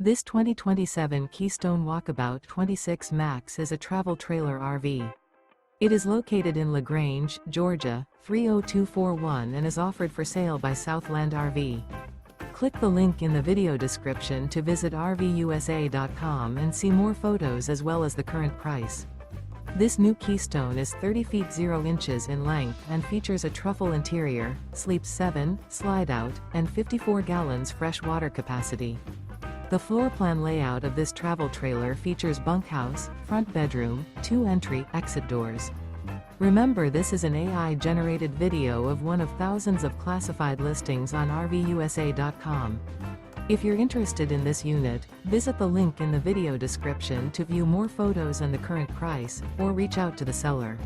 This 2027 Keystone Walkabout 26 Max is a travel trailer RV. It is located in LaGrange, Georgia, 30241 and is offered for sale by Southland RV. Click the link in the video description to visit RVUSA.com and see more photos as well as the current price. This new Keystone is 30 feet 0 inches in length and features a Truffle interior, sleeps 7, Slideout, and 54 gallons fresh water capacity. The floor plan layout of this travel trailer features bunkhouse, front bedroom, 2 entry/exit doors. Remember, this is an AI-generated video of one of thousands of classified listings on RVUSA.com. If you're interested in this unit, visit the link in the video description to view more photos and the current price, or reach out to the seller.